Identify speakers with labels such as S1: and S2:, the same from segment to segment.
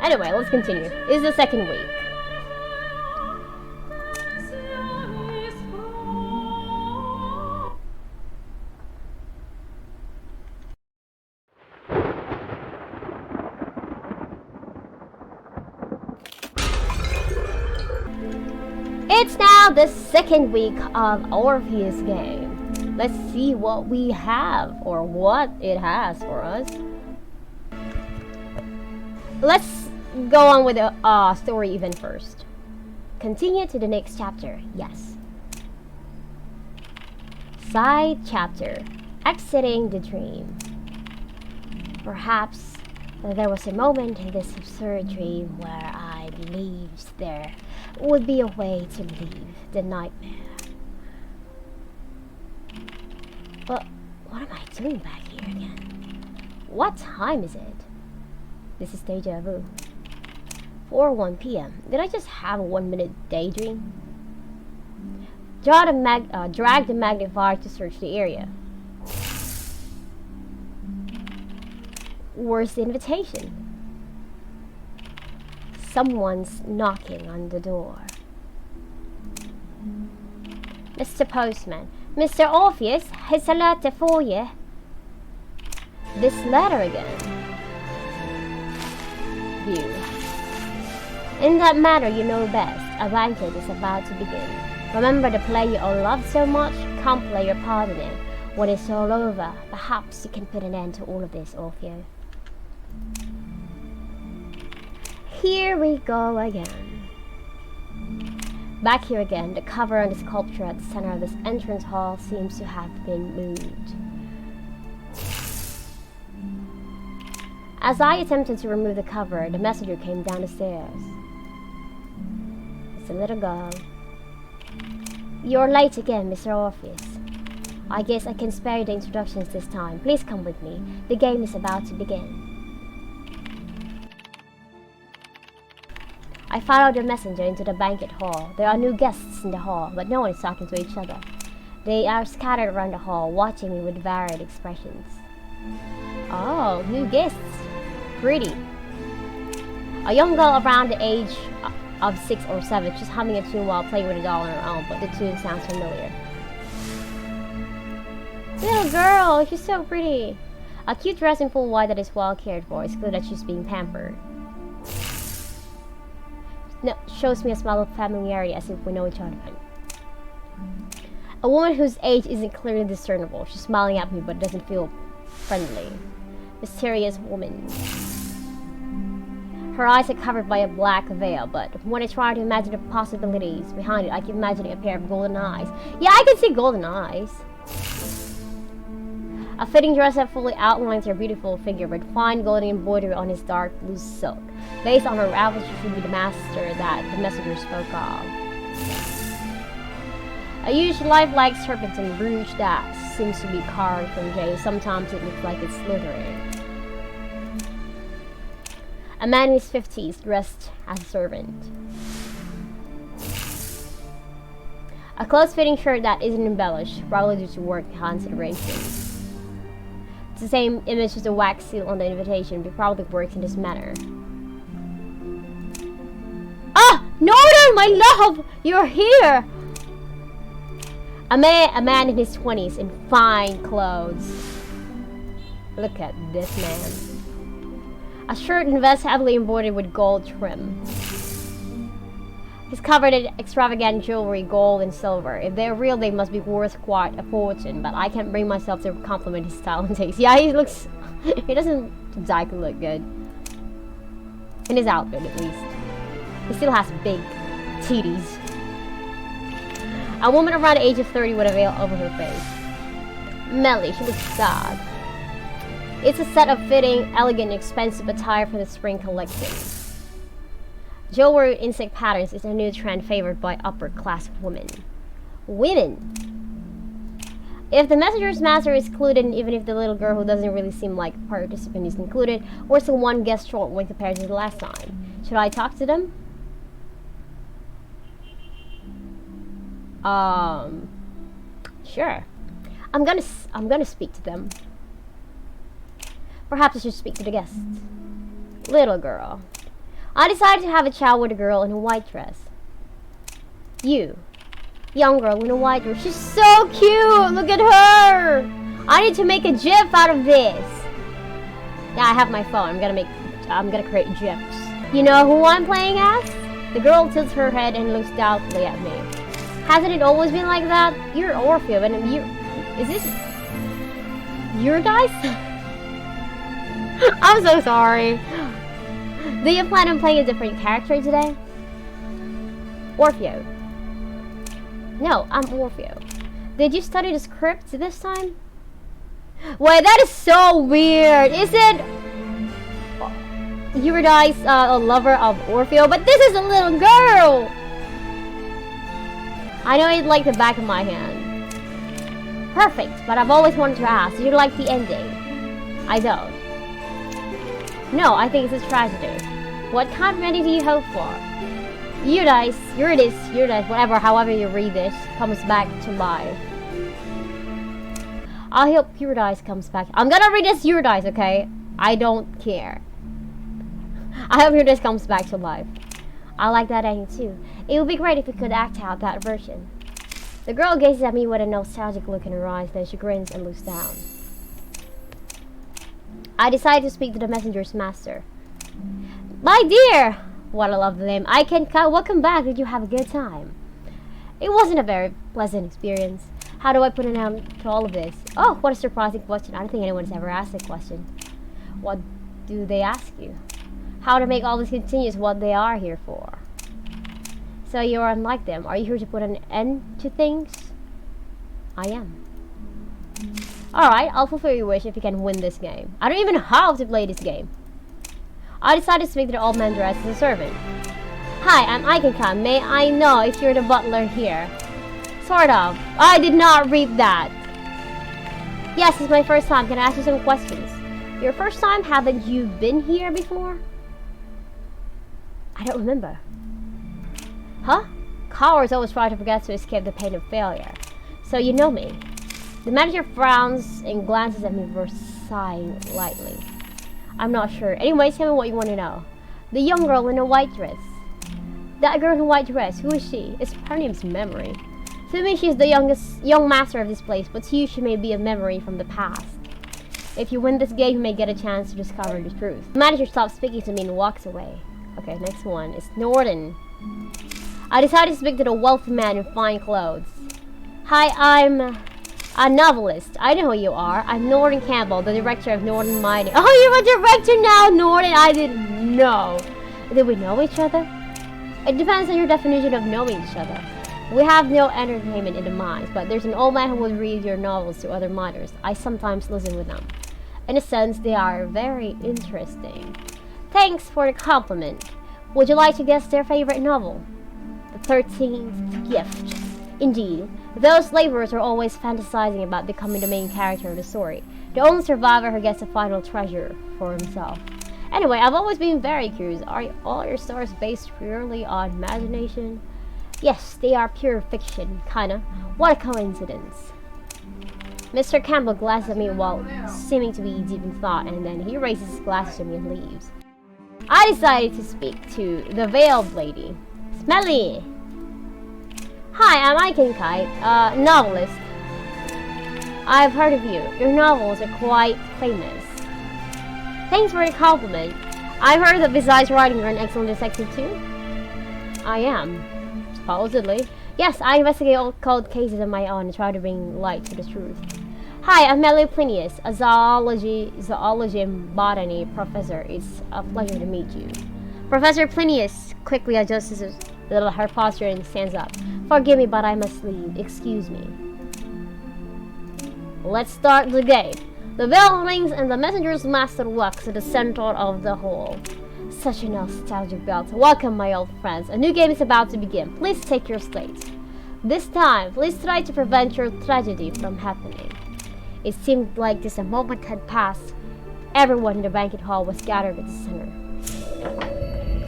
S1: Anyway, let's continue. It's the second week. It's now the second week of Orfeo's game. Let's see what we have, or what it has for us. Let's go on with the story event first. Continue to the next chapter, yes. Side chapter, exiting the dream. Perhaps there was a moment in this absurd dream where I believed there would be a way to leave the nightmare. But what am I doing back here again? What time is it? This is deja vu. 4:01 p.m. Did I just have a 1-minute daydream? Drag the magnifier to search the area. Where's the invitation? Someone's knocking on the door. Mr. Postman, Mr. Orpheus, here's a letter for you. This letter again. View. In that matter you know best, a banquet is about to begin. Remember the play you all loved so much? Come play your part in it. When it's all over, perhaps you can put an end to all of this, Orfeo. Here we go again. Back here again, the cover on the sculpture at the center of this entrance hall seems to have been moved. As I attempted to remove the cover, the messenger came down the stairs. It's a little girl. You're late again, Mr. Orpheus. I guess I can spare you the introductions this time. Please come with me. The game is about to begin. I followed the messenger into the banquet hall. There are new guests in the hall, but no one is talking to each other. They are scattered around the hall, watching me with varied expressions. Oh, new guests. Pretty. A young girl around the age of 6 or 7, just humming a tune while playing with a doll on her own, but the tune sounds familiar. Little girl, she's so pretty. A cute dress in full white that is well cared for. It's clear that she's being pampered. No, shows me a smile of familiarity as if we know each other. A woman whose age isn't clearly discernible. She's smiling at me but doesn't feel friendly. Mysterious woman. Her eyes are covered by a black veil, but when I try to imagine the possibilities behind it, I keep imagining a pair of golden eyes. Yeah, I can see golden eyes. A fitting dress that fully outlines her beautiful figure with fine golden embroidery on his dark blue silk. Based on her raffles, she should be the master that the messenger spoke of. A huge lifelike serpentine brooch that seems to be carved from jade. Sometimes it looks like it's slithering. A man in his 50s dressed as a servant. A close-fitting shirt that isn't embellished, probably due to work considerations. It's the same image as the wax seal on the invitation, but probably works in this manner. Ah! Northern, my love! You're here! A man in his 20s in fine clothes. Look at this man. A shirt and vest heavily embroidered with gold trim. He's covered in extravagant jewelry, gold and silver. If they're real, they must be worth quite a fortune, but I can't bring myself to compliment his style and taste. Yeah, he doesn't exactly look good. In his outfit, at least. He still has big titties. A woman around the age of 30 with a veil over her face. Melly, she looks sad. It's a set of fitting, elegant, expensive attire for the spring collection. Jewelry with insect patterns is a new trend favored by upper-class women. Women! If the messenger's master is included, and even if the little girl who doesn't really seem like a participant is included, we're still one guest short when compared to the last time. Should I talk to them? Sure. I'm gonna speak to them. Perhaps I should speak to the guests. Little girl. I decided to have a chat with a girl in a white dress. You. Young girl in a white dress. She's so cute! Look at her! I need to make a GIF out of this. Yeah, I have my phone. I'm gonna create GIFs. You know who I'm playing as? The girl tilts her head and looks doubtfully at me. Hasn't it always been like that? You're Orfeo and you... Is this... your dice? I'm so sorry. Do you plan on playing a different character today? Orfeo. No, I'm Orfeo. Did you study the script this time? Wait, that is so weird. Is it... Eurydice, a lover of Orfeo? But this is a little girl! I know it like the back of my hand. Perfect, but I've always wanted to ask, do you like the ending? I don't. No, I think it's a tragedy. What kind of ending do you hope for? Eurydice, whatever, however you read this, comes back to life. I hope Eurydice comes back. I'm gonna read this Eurydice, okay? I don't care. I hope Eurydice comes back to life. I like that ending too. It would be great if we could act out that version. The girl gazes at me with a nostalgic look in her eyes, then she grins and looks down. I decide to speak to the messenger's master. My dear! What a lovely name. I can welcome back. Did you have a good time? It wasn't a very pleasant experience. How do I put an end to all of this? Oh, what a surprising question. I don't think anyone's ever asked a question. What do they ask you? How to make all this continue is what they are here for. So you are unlike them. Are you here to put an end to things? I am. Alright, I'll fulfill your wish if you can win this game. I don't even know how to play this game. I decided to speak to the old man dressed as a servant. Hi, I'm Ikenka. May I know if you're the butler here? Sort of. I did not read that. Yes, it's my first time. Can I ask you some questions? Your first time? Haven't you been here before? I don't remember. Huh? Cowards always try to forget to escape the pain of failure. So you know me. The manager frowns and glances at me before sighing lightly. I'm not sure. Anyways, tell me what you want to know. The young girl in a white dress. That girl in a white dress, who is she? Her name's Memory. To me, she's the young master of this place, but to you, she may be a memory from the past. If you win this game, you may get a chance to discover the truth. The manager stops speaking to me and walks away. Okay, next one is Norden. I decided to speak to the wealthy man in fine clothes. Hi, I'm a novelist. I know who you are. I'm Norden Campbell, the director of Norden Mining. Oh, you're a director now, Norden? I didn't know. Did we know each other? It depends on your definition of knowing each other. We have no entertainment in the mines, but there's an old man who will read your novels to other miners. I sometimes listen with them. In a sense, they are very interesting. Thanks for the compliment. Would you like to guess their favorite novel? The 13th Gift. Indeed, those laborers are always fantasizing about becoming the main character of the story, the only survivor who gets a final treasure for himself. Anyway, I've always been very curious. Are all your stories based purely on imagination? Yes, they are pure fiction, kinda. What a coincidence. Mr. Campbell glances at me while seeming to be deep in thought, and then he raises his glasses to me and leaves. I decided to speak to the veiled lady. Smelly! Hi, I'm Ikenkai, novelist. I've heard of you. Your novels are quite famous. Thanks for your compliment. I've heard that besides writing, you're an excellent detective too? I am. Supposedly. Yes, I investigate occult cases of my own and try to bring light to the truth. Hi, I'm Melly Plinius, a zoology and botany professor. It's a pleasure to meet you. Professor Plinius quickly adjusts her posture and stands up. Forgive me, but I must leave. Excuse me. Let's start the game. The bell rings and the messenger's master walks to the center of the hall. Such a nostalgic bell. Welcome, my old friends. A new game is about to begin. Please take your slates. This time, please try to prevent your tragedy from happening. It seemed like just a moment had passed. Everyone in the banquet hall was gathered at the center.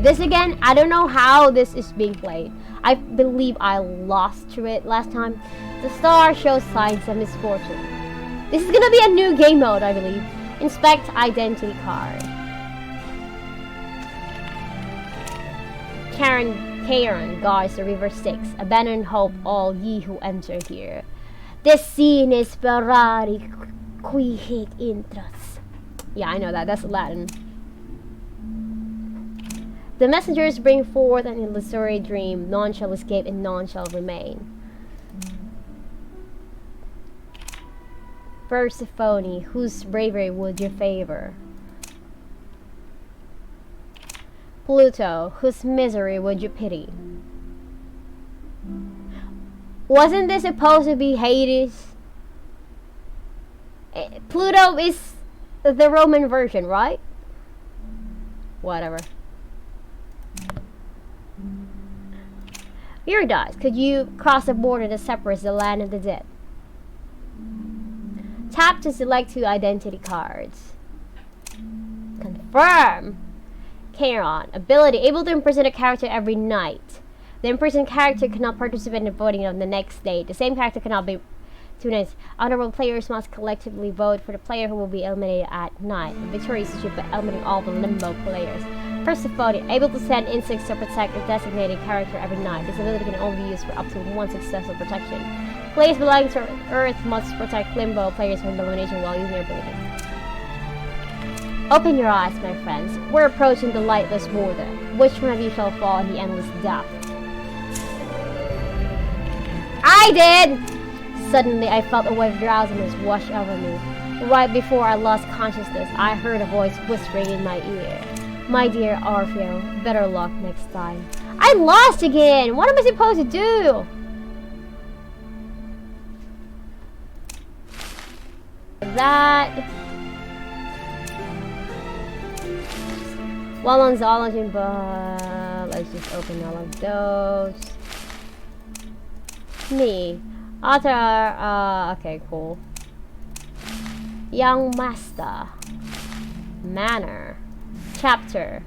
S1: This again, I don't know how this is being played. I believe I lost to it last time. The star shows signs of misfortune. This is gonna be a new game mode, I believe. Inspect identity card. Charon guards the river Styx. Abandon hope, all ye who enter here. This scene is Ferrari qui hic intras. Yeah, I know that. That's Latin. The messengers bring forth an illusory dream. None shall escape and none shall remain. Persephone, whose bravery would you favor? Pluto, whose misery would you pity? Wasn't this supposed to be Hades? Pluto is the Roman version, right? Whatever. Eurydice, could you cross the border that separates the land and the dead? Tap to select 2 identity cards. Confirm. Charon, ability, able to imprison a character every night. The imprisoned character cannot participate in the voting of the next day. The same character cannot be 2 nights. Honorable players must collectively vote for the player who will be eliminated at night. The victory is achieved by eliminating all the limbo players. Persephone, able to send insects to protect a designated character every night. This ability can only be used for up to 1 successful protection. Players belonging to Earth must protect limbo players from elimination while using their ability. Open your eyes, my friends. We're approaching the lightless border. Which one of you shall fall in the endless depth? I did! Suddenly, I felt a wave of drowsiness wash over me. Right before I lost consciousness, I heard a voice whispering in my ear. My dear Orfeo, better luck next time. I lost again! What am I supposed to do? That... Well on zoology, but let's just open all of those. Me. Author, okay, cool. Young Master. Manor. Chapter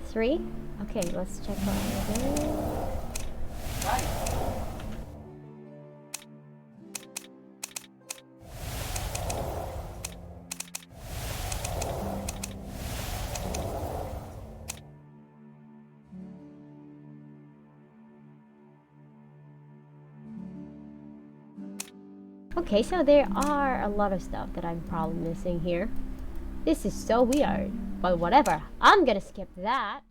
S1: 3. Okay, let's check out everything. Okay, so there are a lot of stuff that I'm probably missing here. This is so weird, but whatever. I'm gonna skip that.